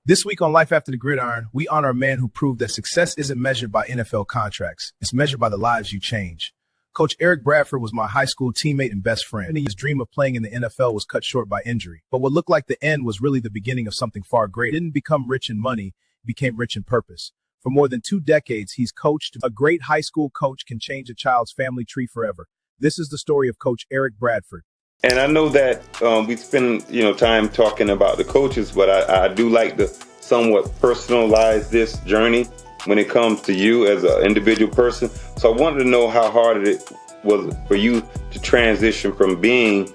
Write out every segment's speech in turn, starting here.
This week on Life After the Gridiron, we honor a man who proved that success isn't measured by NFL contracts. It's measured by the lives you change. Coach Eric Bradford was my high school teammate and best friend. His dream of playing in the NFL was cut short by injury. But what looked like the end was really the beginning of something far greater. He didn't become rich in money, he became rich in purpose. For more than 2 decades, he's coached. A great high school coach can change a child's family tree forever. This is the story of Coach Eric Bradford. And I know that we spend time talking about the coaches, but I do like to somewhat personalize this journey when it comes to you as an individual person. So I wanted to know how hard it was for you to transition from being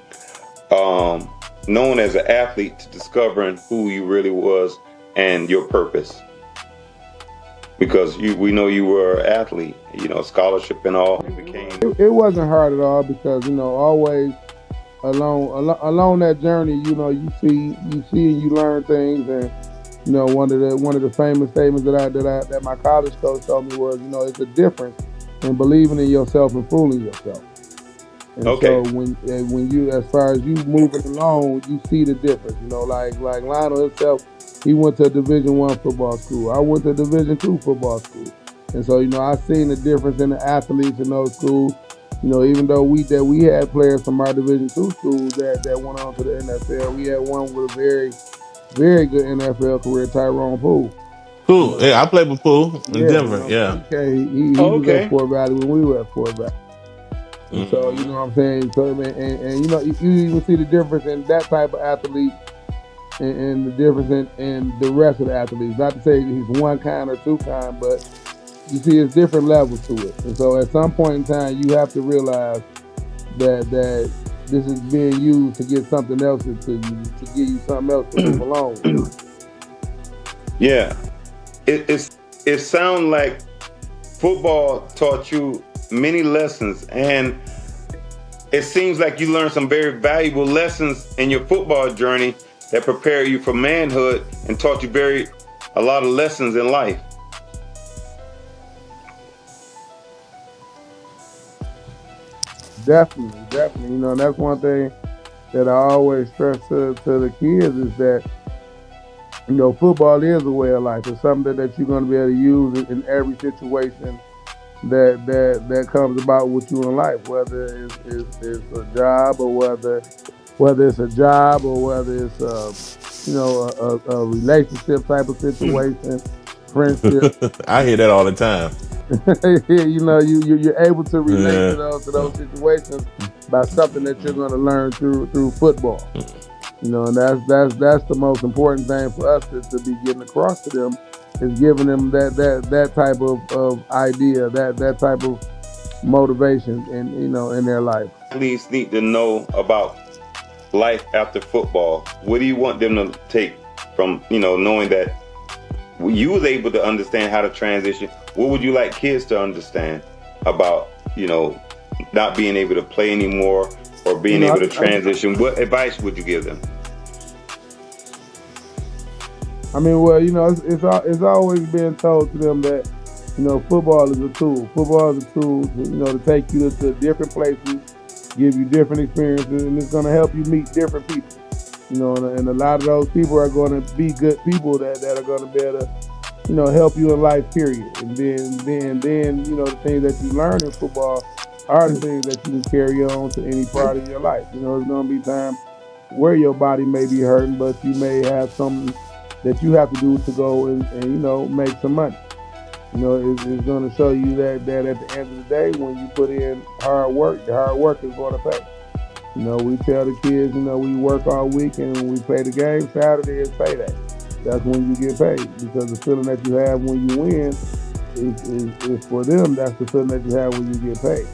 known as an athlete to discovering who you really was and your purpose. Because we know you were an athlete, scholarship and all. It wasn't hard at all because always along that journey, you see and you learn things. And one of the famous statements that my college coach told me was, it's a difference in believing in yourself and fooling yourself. And okay. So when you, as far as you moving along, you see the difference. Like Lionel himself, he went to a Division I football school. I went to a Division II football school. And so, I seen the difference in the athletes in those schools. Even though we had players from our Division II schools that went on to the NFL, we had one with a very, very good NFL career, Tyrone Poole. Poole, yeah, I played with Poole in Denver, yeah. He was at Fort Valley when we were at Fort Valley. And so, you know what I'm saying? So, and you even see the difference in that type of athlete and the difference in the rest of the athletes. Not to say he's one kind or two kind, but you see it's different levels to it. And so at some point in time, you have to realize that this is being used to get something else into you, to give you something else to move along with. Yeah. It sounds like football taught you many lessons, and it seems like you learned some very valuable lessons in your football journey that prepared you for manhood and taught you a lot of lessons in life. Definitely. And that's one thing that I always stress to the kids is that, football is a way of life. It's something that you're going to be able to use in every situation that comes about with you in life, whether it's a job or whether it's a job or whether it's a relationship type of situation, friendship. I hear that all the time. You're able to relate to those situations by something that you're going to learn through football. And that's the most important thing for us to be getting across to them, is giving them that type of idea, that type of motivation in their life. Athletes need to know about life after football. What do you want them to take from knowing that you was able to understand how to transition? What would you like kids to understand about not being able to play anymore or being able to transition? What advice would you give them? I mean, well, it's always been told to them that football is a tool. Football is a tool to take you to different places, give you different experiences, and it's going to help you meet different people. And a lot of those people are going to be good people that are going to be able to, help you in life, period. And then the things that you learn in football are the things that you can carry on to any part of your life. There's going to be times where your body may be hurting, but you may have something that you have to do to go and make some money. It's going to show you that at the end of the day, when you put in hard work, the hard work is going to pay. We tell the kids, we work all week, and when we play the game, Saturday is payday. That's when you get paid, because the feeling that you have when you win is for them. That's the feeling that you have when you get paid.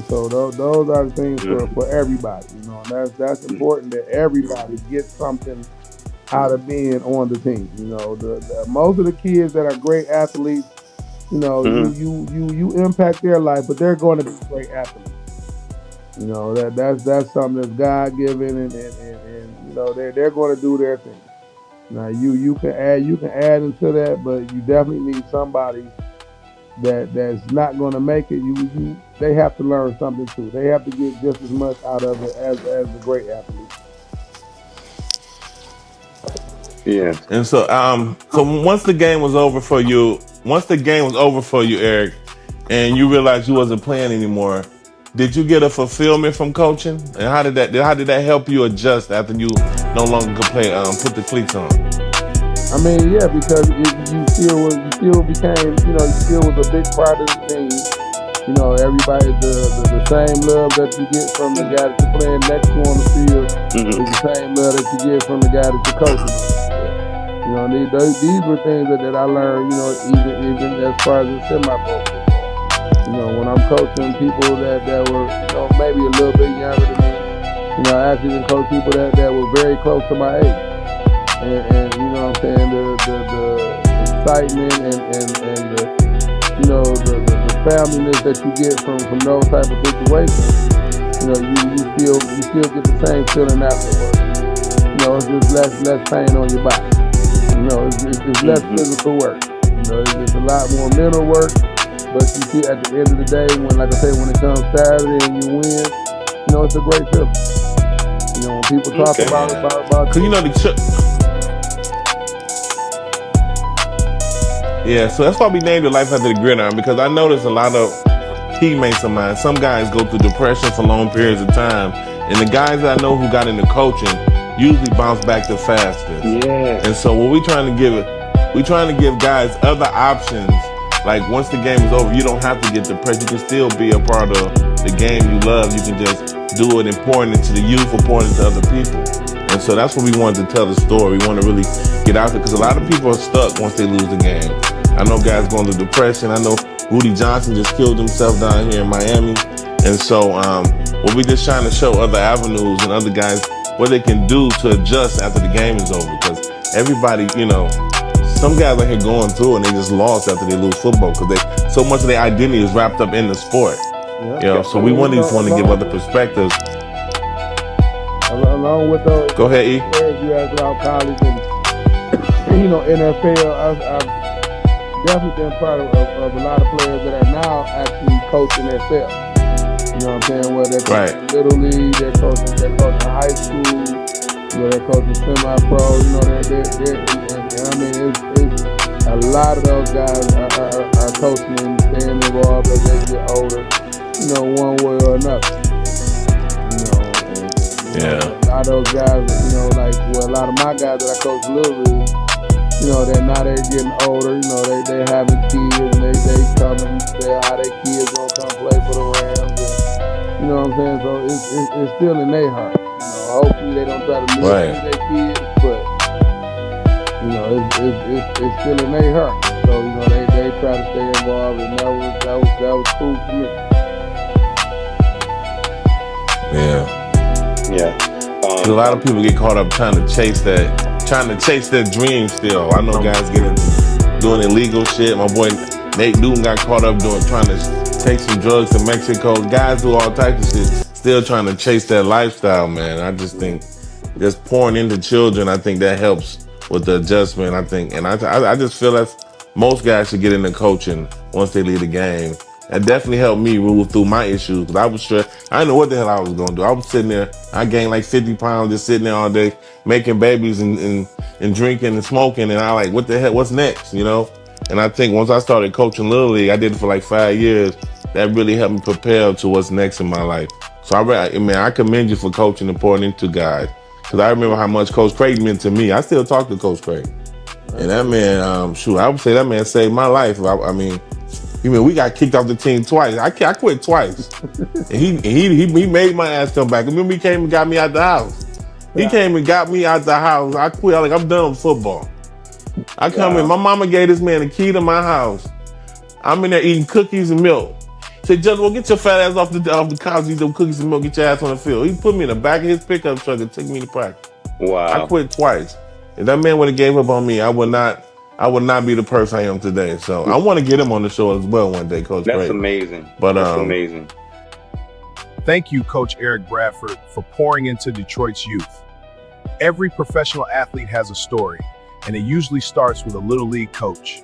So those are the things for everybody. And that's important that everybody gets something out of being on the team. Most of the kids that are great athletes, you impact their life, but they're going to be great athletes. That's something that's God given, and they're going to do their thing. Now you can add into that, but you definitely need somebody that's not going to make it. They have to learn something too. They have to get just as much out of it as the great athlete. Yes. And so once the game was over for you, Eric, and you realized you wasn't playing anymore, did you get a fulfillment from coaching? And how did that help you adjust after you no longer could play, put the cleats on? I mean, yeah, because you still became, you still was a big part of the team. Everybody, the same love that you get from the guy that you're playing next to on the field is the same love that you get from the guy that you're coaching. These were things that I learned, even as far as the semi-pro football. When I'm coaching people that were, maybe a little bit younger than me, I actually can coach people that were very close to my age. And you know what I'm saying, the excitement and the familyness that you get from those type of situations, you still get the same feeling afterwards. It's just less pain on your body. It's less physical work. It's a lot more mental work. But you see, at the end of the day, when it comes Saturday and you win, it's a great feeling. When people talk about yeah, so that's why we named it Life After the Gridiron, because I noticed a lot of teammates of mine, some guys go through depression for long periods of time, and the guys that I know who got into coaching usually bounce back the fastest. Yeah. And so what we're trying to give guys other options. Like once the game is over, you don't have to get depressed. You can still be a part of the game you love. You can just do it and pour it into the youth or pour it into other people. And so that's what we wanted to tell the story. We want to really get out there because a lot of people are stuck once they lose the game. I know guys going through depression. I know Rudy Johnson just killed himself down here in Miami. And so what we just trying to show other avenues and other guys what they can do to adjust after the game is over. Because everybody, some guys are here going through and they just lost after they lose football because so much of their identity is wrapped up in the sport. So we want to give other perspectives. Along with those, go ahead, E. You asked about college and NFL. I've definitely been part of a lot of players that are now actually coaching themselves. You know what I'm saying? Where they're coaching Little League, they're coaching high school, they're coaching semi-pro. And I mean, it's a lot of those guys are coaching and staying involved as they get older. One way or another. A lot of those guys, a lot of my guys that I coach Little League, they're getting older, they having kids and they come and say how their kids gonna come play for the Rams. And, you know what I'm saying? So it's still in their heart. Hopefully they don't try to lose their kids, but it's still in their heart. So, they try to stay involved, and that was cool for me. Yeah. A lot of people get caught up trying to chase their dream still. I know guys get into doing illegal shit. My boy Nate Newton got caught up trying to take some drugs to Mexico. Guys do all types of shit, still trying to chase that lifestyle, man. I just think just pouring into children, I think that helps with the adjustment. I think, and I just feel that most guys should get into coaching once they leave the game. That definitely helped me move through my issues because I was stressed. I didn't know what the hell I was going to do. I was sitting there. I gained like 50 pounds just sitting there all day, making babies and drinking and smoking. And I like, what the hell? What's next? And I think once I started coaching Little League, I did it for like 5 years. That really helped me prepare to what's next in my life. So I commend you for coaching and pouring into guys. Because I remember how much Coach Craig meant to me. I still talk to Coach Craig. And that man, I would say that man saved my life. We got kicked off the team twice. I quit twice. And he made my ass come back. Remember, he came and got me out the house. He came and got me out the house. I quit. I'm done with football. I come in. My mama gave this man a key to my house. I'm in there eating cookies and milk. Said, "Just well, get your fat ass off the couch, eat them cookies and milk, get your ass on the field." He put me in the back of his pickup truck and took me to practice. Wow. I quit twice. If that man would have gave up on me, I would not be the person I am today. So I want to get him on the show as well one day, Coach. That's amazing. That's amazing. Thank you, Coach Eric Bradford, for pouring into Detroit's youth. Every professional athlete has a story, and it usually starts with a Little League coach.